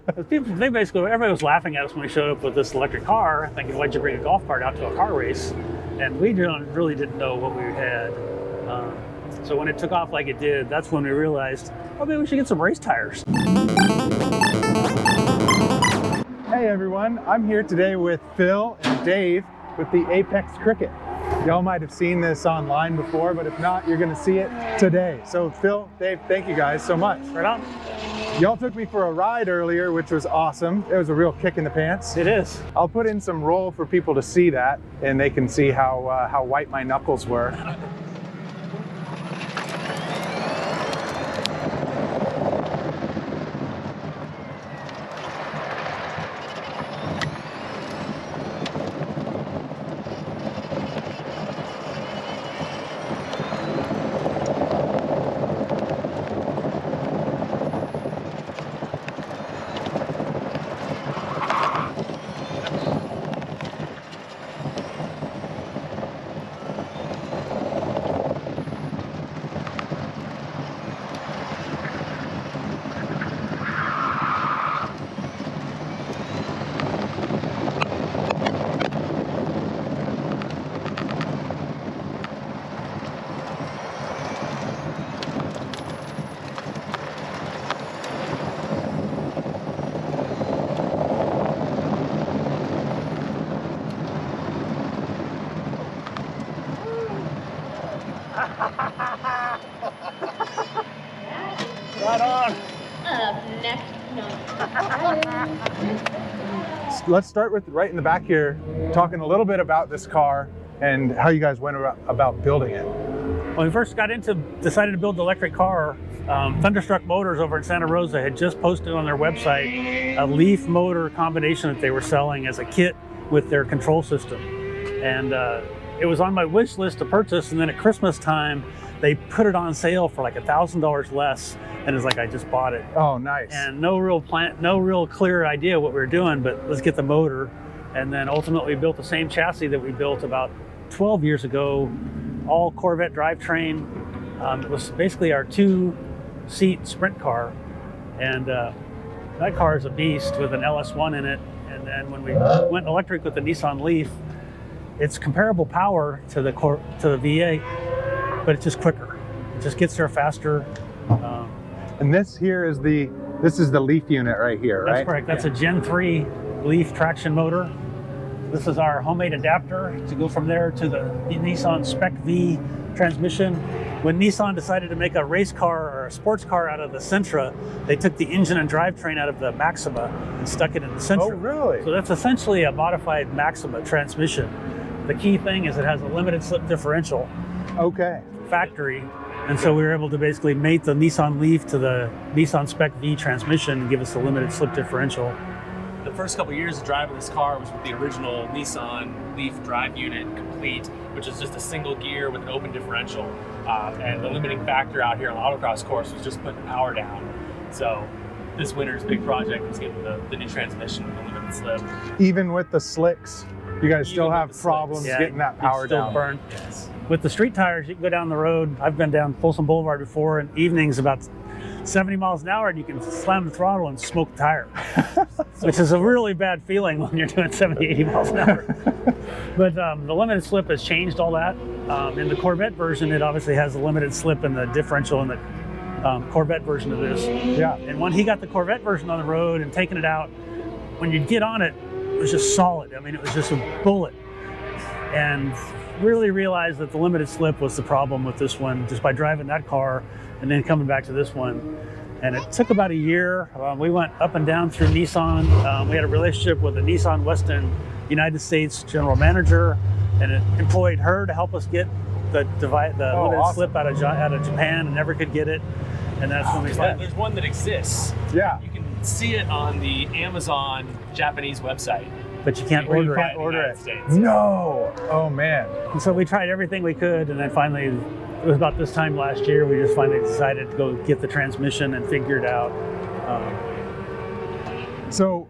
Everybody was laughing at us when we showed up with this electric car, thinking, why'd you bring a golf cart out to a car race? And we really didn't know what we had. So when it took off like it did, that's when we realized, oh, maybe we should get some race tires. Hey everyone, I'm here today with Phil and Dave with the Apex Cricket. Y'all might have seen this online before, but if not, you're gonna see it today. So Phil, Dave, thank you guys so much. Right on. Y'all took me for a ride earlier, which was awesome. It was a real kick in the pants. It is. I'll put in some roll for people to see that, and they can see how white my knuckles were. Right on. Next, no. Let's start with right in the back here, talking a little bit about this car and how you guys went about building it. When we first decided to build the electric car, Thunderstruck Motors over in Santa Rosa had just posted on their website a Leaf motor combination that they were selling as a kit with their control system. And it was on my wish list to purchase, and then at Christmas time, they put it on sale for like $1,000 less, and it's like I just bought it. Oh, nice. And no real clear idea what we were doing, but let's get the motor. And then ultimately built the same chassis that we built about 12 years ago, all Corvette drivetrain. It was basically our 2-seat sprint car, and that car is a beast with an LS1 in it. And then when we went electric with the Nissan Leaf, it's comparable power to the V8, but it's just quicker. It just gets there faster. And this here is the Leaf unit right here, right? That's correct. That's a Gen 3 Leaf traction motor. This is our homemade adapter to go from there to the Nissan Spec V transmission. When Nissan decided to make a race car or a sports car out of the Sentra, they took the engine and drivetrain out of the Maxima and stuck it in the Sentra. Oh, really? So that's essentially a modified Maxima transmission. The key thing is it has a limited slip differential. Okay. Factory. And so we were able to basically mate the Nissan Leaf to the Nissan Spec V transmission and give us a limited slip differential. The first couple of years of driving this car was with the original Nissan Leaf drive unit complete, which is just a single gear with an open differential. And the limiting factor out here on the Autocross course was just putting the power down. So this winter's big project was getting the new transmission with the limited slip. Even with the slicks, you guys still have problems getting that power down. Burn. Yes. With the street tires, you can go down the road. I've been down Folsom Boulevard before, and evenings about 70 miles an hour, and you can slam the throttle and smoke the tire, which is a really bad feeling when you're doing 70, 80 miles an hour. But the limited slip has changed all that. In the Corvette version, it obviously has a limited slip in the differential in the Corvette version of this. Yeah. And when he got the Corvette version on the road and taking it out, when you'd get on it, it was just solid. I mean, it was just a bullet. And really realized that the limited slip was the problem with this one, just by driving that car and then coming back to this one. And it took about a year. We went up and down through Nissan. We had a relationship with the Nissan Western United States general manager, and it employed her to help us get the limited slip out of Japan, and never could get it. And that's when we started. There's one that exists. Yeah. You can see it on the Amazon Japanese website. But you can't order it. No. Oh man. And so we tried everything we could, and then finally, it was about this time last year, we just finally decided to go get the transmission and figure it out. So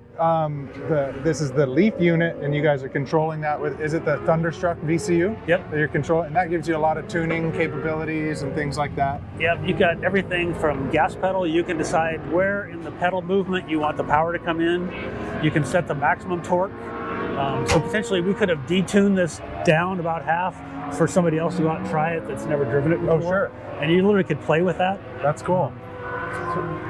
this is the Leaf unit, and you guys are controlling that with, is it the Thunderstruck VCU? Yep. That you're controlling, and that gives you a lot of tuning capabilities and things like that. Yep, you got everything from gas pedal. You can decide where in the pedal movement you want the power to come in. You can set the maximum torque. So potentially we could have detuned this down about half for somebody else to go out and try it that's never driven it before. Oh, sure. And you literally could play with that. That's cool.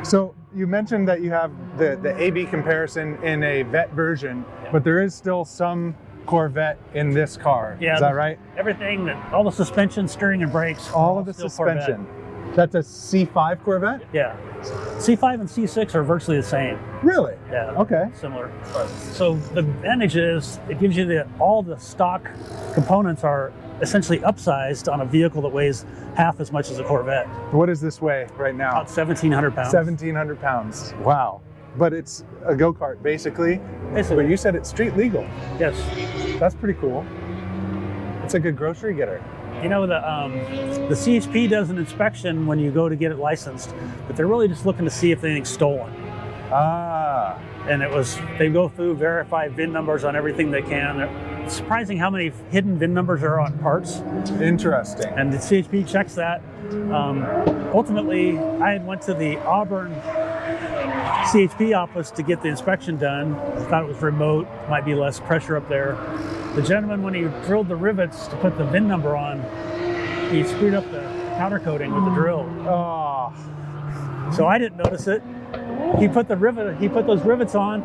So you mentioned that you have the AB comparison in a VET version, but there is still some Corvette in this car. Yeah, is that right? Everything, all the suspension, steering, and brakes. All of the still suspension. Corvette. That's a C5 Corvette? Yeah. C5 and C6 are virtually the same. Really? Yeah. Okay. Similar. So the advantage is it gives you all the stock components are essentially upsized on a vehicle that weighs half as much as a Corvette. What does this weigh right now? About 1,700 pounds. 1,700 pounds. Wow. But it's a go-kart, basically. Basically. But you said it's street legal. Yes. That's pretty cool. It's a good grocery getter. You know, the CHP does an inspection when you go to get it licensed, but they're really just looking to see if anything's stolen. Ah. And they go through, verify VIN numbers on everything they can. It's surprising how many hidden VIN numbers are on parts. Interesting. And the CHP checks that. Ultimately, I had went to the Auburn CHP office to get the inspection done. I thought it was remote, might be less pressure up there. The gentleman, when he drilled the rivets to put the VIN number on, he screwed up the powder coating with the drill. Oh. So I didn't notice it. He put those rivets on,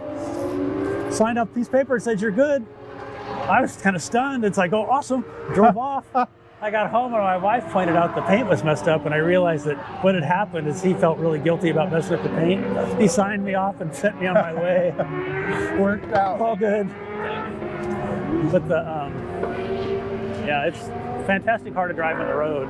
signed up these papers, said you're good. I was kind of stunned. It's like, oh, awesome. Drove off. I got home and my wife pointed out the paint was messed up, and I realized that what had happened is he felt really guilty about messing up the paint. He signed me off and sent me on my way. Worked out. All good. But yeah, it's a fantastic car to drive on the road.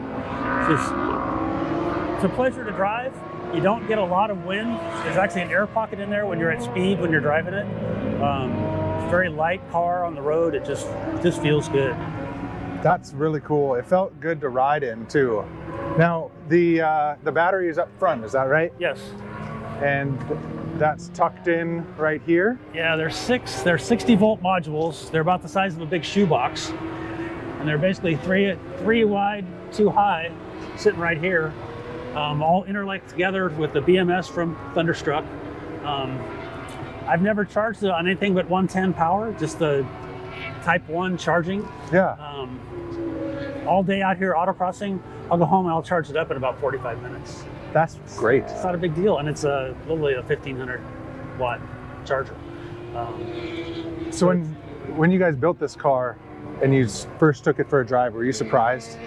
It's a pleasure to drive. You don't get a lot of wind. There's actually an air pocket in there when you're at speed when you're driving it. It's a very light car on the road. It just feels good. That's really cool. It felt good to ride in too. Now the battery is up front, is that right? Yes. And that's tucked in right here? Yeah, they're 60 volt modules. They're about the size of a big shoebox. And they're basically three wide, 2 high, sitting right here. All interlinked together with the BMS from Thunderstruck. I've never charged it on anything but 110 power, just the Type 1 charging. Yeah. All day out here autocrossing, I'll go home and I'll charge it up in about 45 minutes. That's great. It's not a big deal, and it's literally a 1,500 watt charger. So when you guys built this car and you first took it for a drive, were you surprised?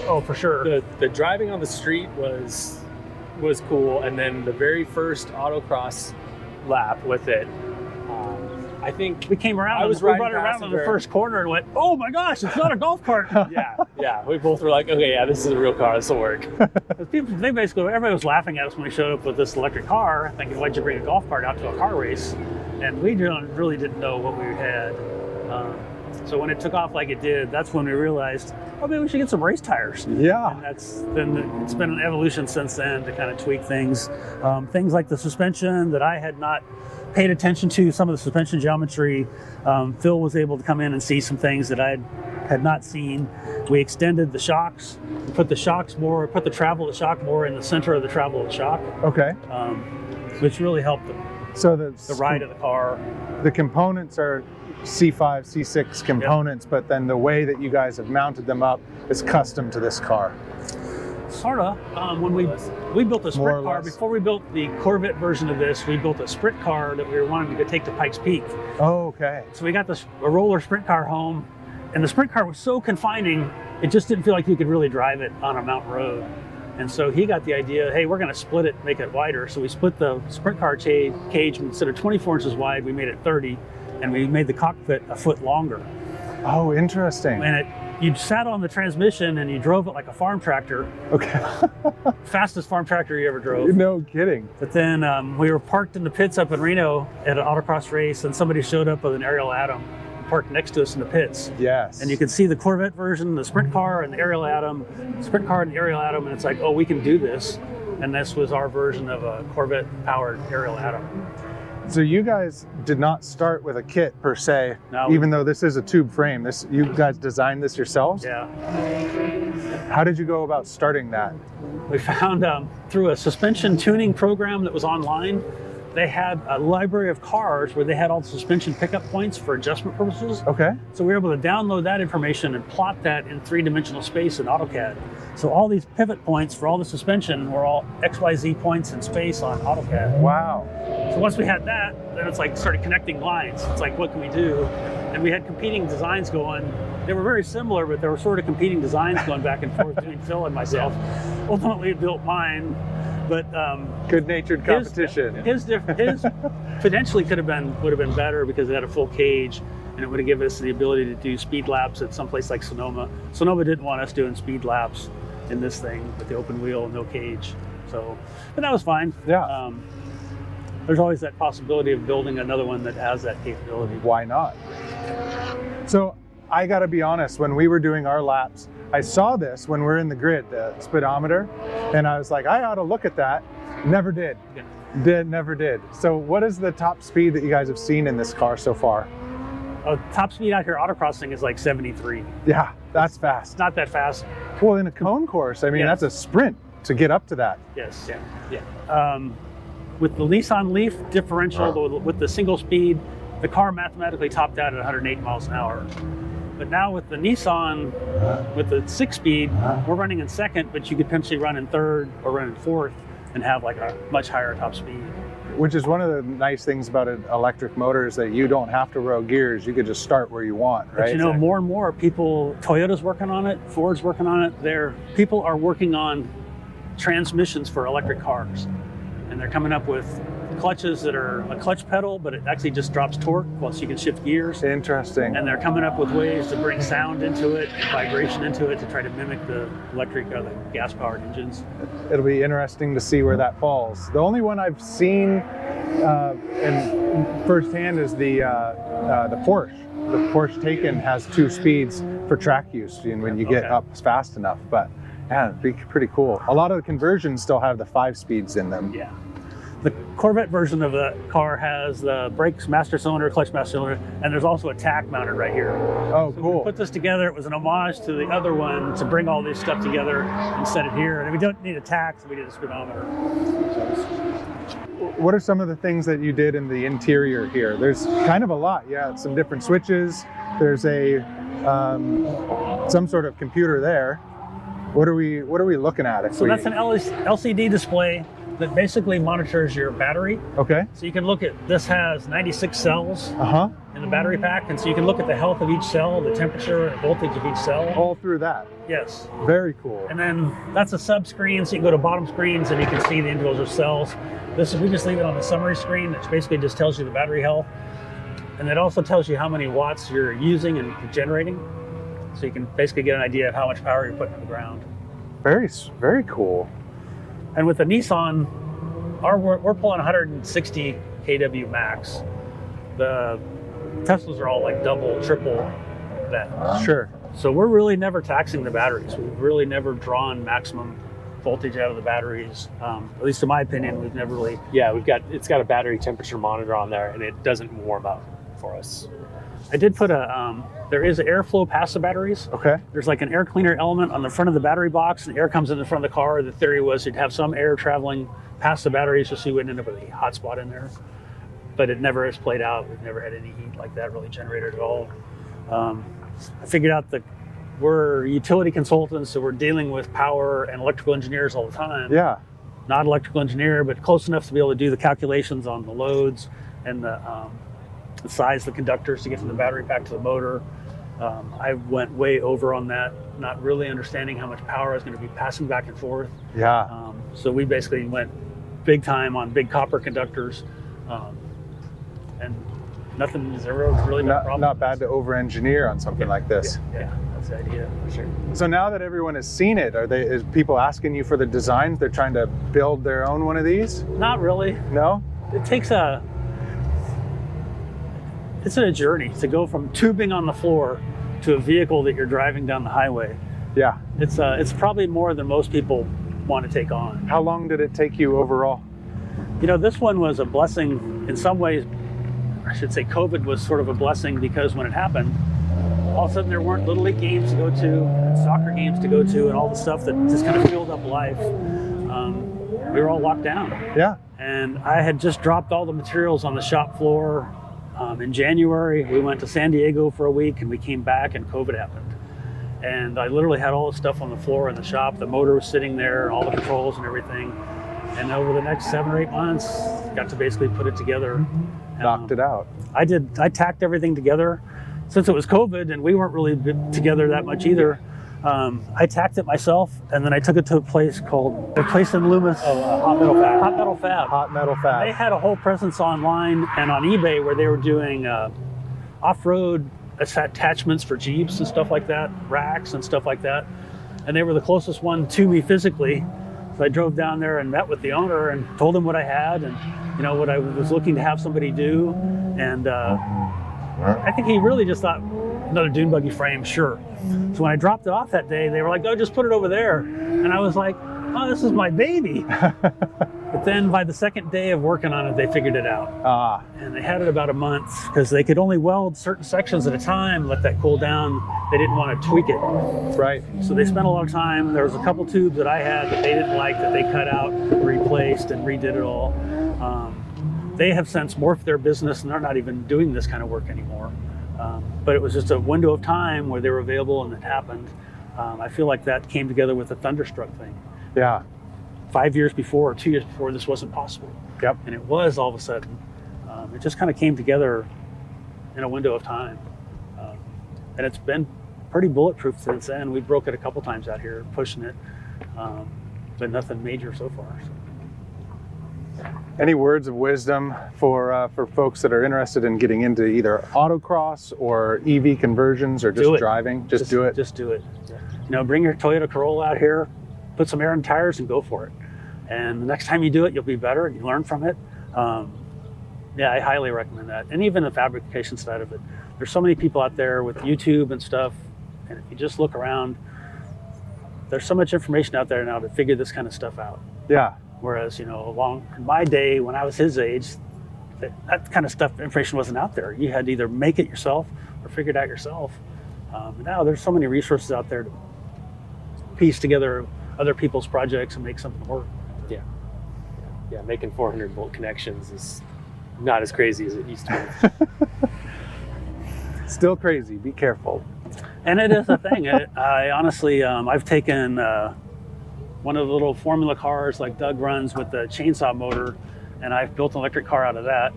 Oh, for sure. The driving on the street was cool, and then the very first autocross lap with it, I think We came around, we brought it around in the first corner and went, oh my gosh, it's not a golf cart. yeah, we both were like, okay, yeah, this is a real car, this will work. Everybody was laughing at us when we showed up with this electric car, thinking, why'd you bring a golf cart out to a car race? And we really didn't know what we had. So when it took off like it did, that's when we realized, oh, maybe we should get some race tires. Yeah. And it's been an evolution since then to kind of tweak things. Things like the suspension that I had not paid attention to, some of the suspension geometry. Phil was able to come in and see some things that I had not seen. We extended the shocks, put the shock more in the center of the travel of the shock. Okay. Which really helped So the ride of the car. The components are C5, C6 components, but then the way that you guys have mounted them up is custom to this car. Sort of. When we built a sprint car, before we built the Corvette version of this, we built a sprint car that we were wanting to take to Pikes Peak. Oh, okay. So we got a roller sprint car home, and the sprint car was so confining, it just didn't feel like you could really drive it on a mountain road. And so he got the idea, hey, we're going to split it, make it wider. So we split the sprint car cage, instead of 24 inches wide, we made it 30, and we made the cockpit a foot longer. Oh, interesting. And you sat on the transmission and you drove it like a farm tractor. Okay. Fastest farm tractor you ever drove. No kidding. But then we were parked in the pits up in Reno at an autocross race, and somebody showed up with an aerial atom, parked next to us in the pits. Yes. And you could see the Corvette version, the sprint car and the aerial atom, and it's like, oh, we can do this. And this was our version of a Corvette powered aerial atom. So you guys did not start with a kit per se, No. even though this is a tube frame. You guys designed this yourselves? Yeah. How did you go about starting that? We found through a suspension tuning program that was online, they had a library of cars where they had all the suspension pickup points for adjustment purposes. Okay. So we were able to download that information and plot that in three-dimensional space in AutoCAD. So all these pivot points for all the suspension were all XYZ points in space on AutoCAD. Wow. So once we had that, then it's like started connecting lines. It's like, what can we do? And we had competing designs going. They were very similar, but there were sort of competing designs going back and forth between Phil and myself. Ultimately, built mine, but Good-natured competition. His potentially would have been better because it had a full cage, and it would have given us the ability to do speed laps at some place like Sonoma. Sonoma didn't want us doing speed laps in this thing with the open wheel, no cage. So, but that was fine. Yeah. There's always that possibility of building another one that has that capability. Why not? So I got to be honest, when we were doing our laps, I saw this when we're in the grid, the speedometer, and I was like, I ought to look at that. Never did. Yeah. Never did. So what is the top speed that you guys have seen in this car so far? Top speed out here autocrossing is like 73. Yeah, that's It's fast. not that fast. Well, in a cone course, I mean, Yes. that's a sprint to get up to that. Yes. Yeah. With the Nissan Leaf differential, with the single speed, the car mathematically topped out at 108 miles an hour. But now with the Nissan, with the 6-speed, we're running in second, but you could potentially run in third or run in fourth and have like a much higher top speed. Which is one of the nice things about an electric motor is that you don't have to row gears. You could just start where you want, right? But you know, more and more people, Toyota's working on it, Ford's working on it. People are working on transmissions for electric cars. And they're coming up with clutches that are a clutch pedal, but it actually just drops torque, plus you can shift gears. Interesting. And they're coming up with ways to bring sound into it, and vibration into it, to try to mimic the electric or the gas-powered engines. It'll be interesting to see where that falls. The only one I've seen in firsthand is the Porsche. The Porsche Taycan has 2 speeds for track use, and when you get up fast enough. But yeah, it'd be pretty cool. A lot of the conversions still have the 5 speeds in them. Yeah. The Corvette version of the car has the brakes master cylinder, clutch master cylinder, and there's also a tack mounted right here. Oh, So cool. we put this together. It was an homage to the other one to bring all this stuff together and set it here. And we don't need a tack, so we did a speedometer. What are some of the things that you did in the interior here? There's kind of a lot. Yeah, some different switches. There's a some sort of computer there. What are we looking at? So that's an LCD display that basically monitors your battery. Okay. So you can look at, this has 96 cells Uh-huh. in the battery pack, and so you can look at the health of each cell, the temperature and voltage of each cell. All through that. Yes. Very cool. And then that's a sub screen, so you can go to bottom screens and you can see the individual cells. We just leave it on the summary screen, which basically just tells you the battery health. And it also tells you how many watts you're using and generating. So you can basically get an idea of how much power you're putting on the ground. Very, very cool. And with the Nissan, we're pulling 160 kW max. The Teslas are all like double, triple that. Sure. So we're really never taxing the batteries. We've really never drawn maximum voltage out of the batteries. At least in my opinion, we've never really. Yeah, it's got a battery temperature monitor on there, and it doesn't warm up for us. I did put there is airflow past the batteries. Okay. There's like an air cleaner element on the front of the battery box, and air comes in the front of the car. The theory was you'd have some air traveling past the batteries just so you wouldn't end up with a hot spot in there. But it never has played out. We've never had any heat like that really generated at all. I figured out that we're utility consultants, so we're dealing with power and electrical engineers all the time. Yeah. Not electrical engineer, but close enough to be able to do the calculations on the loads and the size of the conductors to get from the battery pack to the motor. I went way over on that, not really understanding how much power I was going to be passing back and forth. Yeah. So we basically went big time on big copper conductors, and nothing has ever really been a problem. Not bad to over-engineer on something like this. Yeah, that's the idea for sure. So now that everyone has seen it, is people asking you for the designs? They're trying to build their own one of these? Not really. No? It takes it's a journey to go from tubing on the floor to a vehicle that you're driving down the highway. Yeah. It's probably more than most people want to take on. How long did it take you overall? You know, this one was a blessing in some ways. I should say COVID was sort of a blessing because when it happened, all of a sudden there weren't Little League games to go to, and soccer games to go to, and all the stuff that just kind of filled up life. We were all locked down. Yeah. And I had just dropped all the materials on the shop floor in January. We went to San Diego for a week and we came back and COVID happened. And I literally had all the stuff on the floor in the shop. The motor was sitting there, all the controls and everything. And over the next 7 or 8 months, got to basically put it together. Knocked it out. I tacked everything together. Since it was COVID and we weren't really together that much either, I tacked it myself, and then I took it to a place in Loomis. Hot Metal Fab. Hot Metal Fab. Hot Metal Fab. They had a whole presence online and on eBay where they were doing off-road attachments for Jeeps and stuff like that, racks and stuff like that. And they were the closest one to me physically. So I drove down there and met with the owner and told him what I had and, you know, what I was looking to have somebody do. And I think he really just thought, another dune buggy frame, sure. So when I dropped it off that day, they were like, oh, just put it over there. And I was like, oh, this is my baby. But then by the second day of working on it, they figured it out. And they had it about a month because they could only weld certain sections at a time, let that cool down. They didn't want to tweak it. Right. So they spent a lot of time. There was a couple tubes that I had that they didn't like that they cut out, replaced, and redid it all. They have since morphed their business and they're not even doing this kind of work anymore. But it was just a window of time where they were available and it happened. I feel like that came together with the Thunderstruck thing. Yeah. 5 years before or 2 years before, this wasn't possible. Yep. And it was all of a sudden. It just kind of came together in a window of time. And it's been pretty bulletproof since then. We broke it a couple times out here pushing it, but nothing major so far. So. Any words of wisdom for folks that are interested in getting into either autocross or EV conversions or just driving? Just do it. Just do it. You know, bring your Toyota Corolla out here, put some air in tires and go for it. And the next time you do it, you'll be better and you learn from it. Yeah, I highly recommend that. And even the fabrication side of it. There's so many people out there with YouTube and stuff. And if you just look around, there's so much information out there now to figure this kind of stuff out. Yeah. Whereas, you know, along in my day when I was his age, that kind of stuff, information wasn't out there. You had to either make it yourself or figure it out yourself. Now there's so many resources out there to piece together other people's projects and make something work. Yeah, making 400 volt connections is not as crazy as it used to be. Still crazy, be careful. And it is a thing. I honestly, I've taken one of the little formula cars like Doug runs with the chainsaw motor, and I've built an electric car out of that.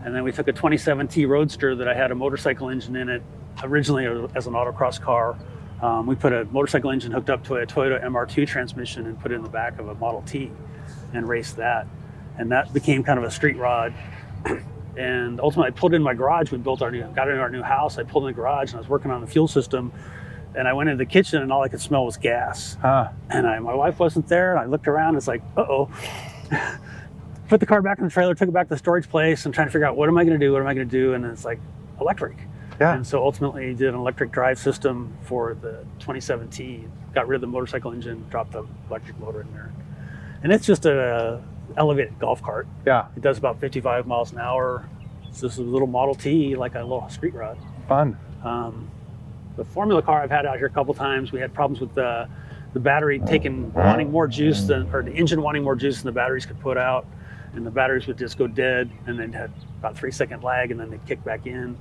And then we took a 27T Roadster that I had a motorcycle engine in it, originally as an autocross car. We put a motorcycle engine hooked up to a Toyota MR2 transmission and put it in the back of a Model T and raced that. And that became kind of a street rod. And ultimately I pulled it in my garage. We got into our new house. I pulled in the garage and I was working on the fuel system. And I went into the kitchen and all I could smell was gas. And my wife wasn't there. And I looked around, it's like, uh-oh. Put the car back in the trailer, took it back to the storage place and trying to figure out what am I gonna do? And it's like electric. Yeah. And so ultimately did an electric drive system for the 27T, got rid of the motorcycle engine, dropped the electric motor in there. And it's just a elevated golf cart. Yeah. It does about 55 miles an hour. It's just a little Model T, like a little street rod. Fun. The formula car I've had out here a couple times, we had problems with the battery wanting more juice or the engine wanting more juice than the batteries could put out. And the batteries would just go dead and then had about 3-second lag and then they'd kick back in.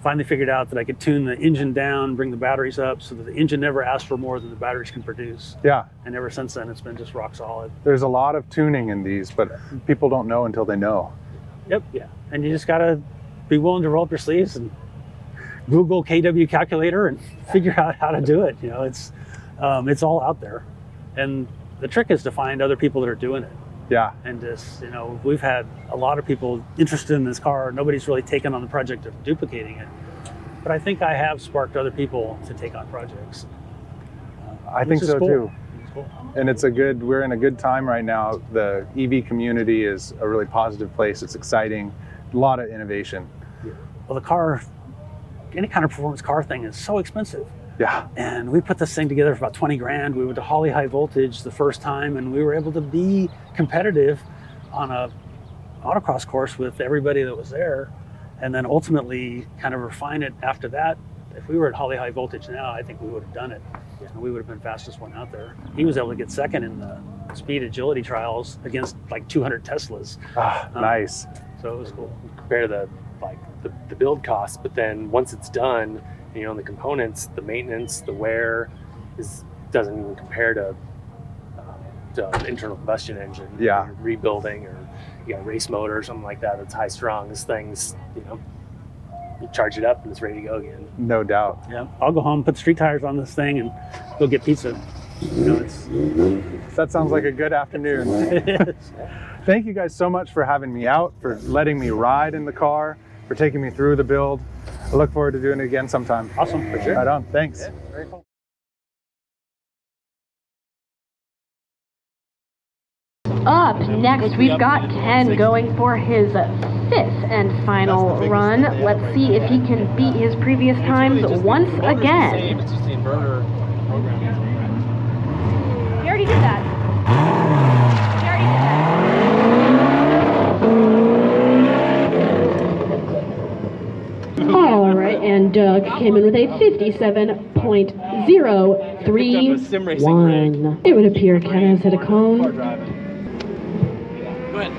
Finally figured out that I could tune the engine down, bring the batteries up so that the engine never asks for more than the batteries can produce. Yeah. And ever since then, it's been just rock solid. There's a lot of tuning in these, but people don't know until they know. Yep. Yeah. And you just got to be willing to roll up your sleeves and Google KW calculator and figure out how to do it. You know, it's all out there. And the trick is to find other people that are doing it. Yeah. And just, you know, we've had a lot of people interested in this car. Nobody's really taken on the project of duplicating it. But I think I have sparked other people to take on projects. I think so cool. too. It's cool. And we're in a good time right now. The EV community is a really positive place. It's exciting, a lot of innovation. Well, the car, any kind of performance car thing is so expensive. Yeah. And we put this thing together for about 20 grand. We went to Holly High Voltage the first time and we were able to be competitive on a autocross course with everybody that was there, and then ultimately kind of refine it after that. If we were at Holly High Voltage now, I think we would have done it. Yeah. We would have been fastest one out there. He was able to get second in the speed agility trials against like 200 Teslas. Nice. So it was cool. Compare the build cost, but then once it's done, you know, the components, the maintenance, the wear doesn't even compare to an internal combustion engine. Yeah. You're rebuilding, or you got a race motor or something like that that's high strung. This thing's, you know, you charge it up and it's ready to go again. No doubt. Yeah, I'll go home, put street tires on this thing, and go get pizza. You know, That sounds like a good afternoon. Thank you guys so much for having me out, for letting me ride in the car, for taking me through the build. I look forward to doing it again sometime. Awesome, for sure. Right on. Thanks. Yeah, very cool. Up next, we've got Ken going for his 5th and final run. Let's see if he can beat his previous times once again. It's just the inverter programming. He already did that. He already did that. All right, and Doug came in with a 57.031. It would appear Ken has hit a cone. Go ahead.